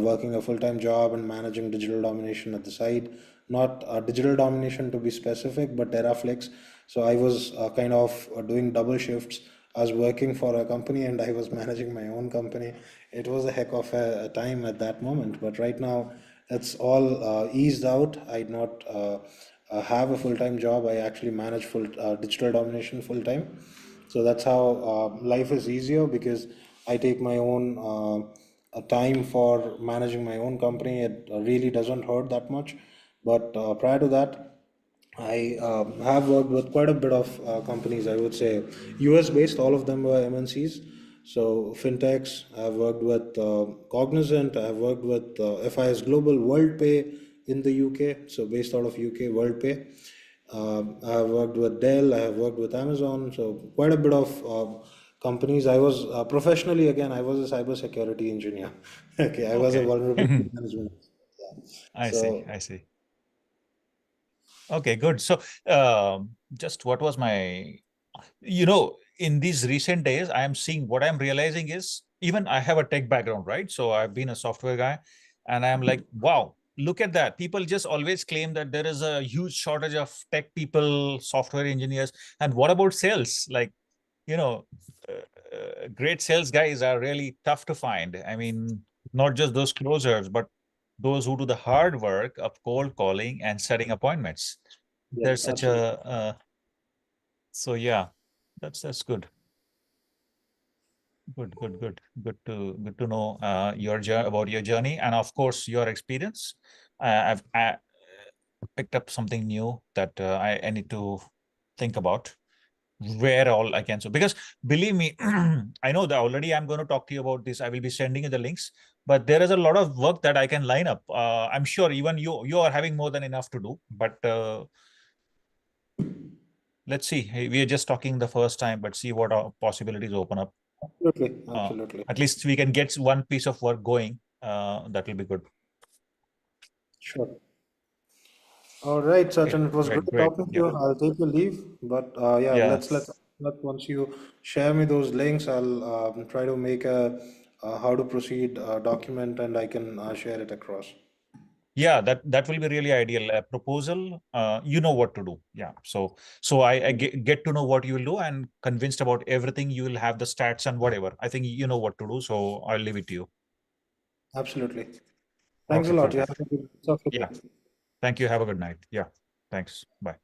working a full-time job and managing digital domination at the side. Not digital domination to be specific, but Teraflex. So I was kind of doing double shifts. I was working for a company and I was managing my own company. It was a heck of a time at that moment, but right now it's all eased out. I do not have a full-time job. I actually manage full digital domination full-time. So that's how life is easier because I take my own time for managing my own company. It really doesn't hurt that much. But prior to that, I have worked with quite a bit of companies. I would say US based, all of them were MNCs. So fintechs, I've worked with Cognizant, I've worked with FIS Global, WorldPay in the UK, so based out of UK, WorldPay. I have worked with Dell, I have worked with Amazon, so quite a bit of companies. I was professionally, again, I was a cybersecurity engineer. Okay, I was a Okay. vulnerability management. Yeah. I see. So I see. Okay, good. So, just what was my, in these recent days, I am seeing what I'm realizing is even I have a tech background, right? So I've been a software guy, and I'm like, wow, look at that. People just always claim that there is a huge shortage of tech people, software engineers. And what about sales? Like, you know, great sales guys are really tough to find. I mean, not just those closers, but those who do the hard work of cold calling and setting appointments. yes, There's such absolutely. a so yeah, that's good. Good to know your about your journey and of course your experience. I've picked up something new that I need to think about where all I can. So because believe me, I know that already I'm going to talk to you about this. I will be sending you the links, but there is a lot of work that I can line up. I'm sure even you are having more than enough to do, but let's see. Hey, we are just talking the first time, but see what possibilities open up. Absolutely, absolutely. At least we can get one piece of work going. That will be good. Sure. All right, Okay, Sachin, it was great great. talking to Yeah, you. I'll take your leave, but yeah, yeah, let once you share me those links, I'll try to make a how to proceed document and I can share it across. yeah. That will be really ideal. A proposal, you know what to do. Yeah. So I get to know what you will do and convinced about everything. You will have the stats and whatever. I think you know what to do. So I'll leave it to you. Absolutely. Thanks a Okay, lot. You have perfect. a good rest of your Yeah. day. Thank you. Have a good night. Yeah. Thanks. Bye.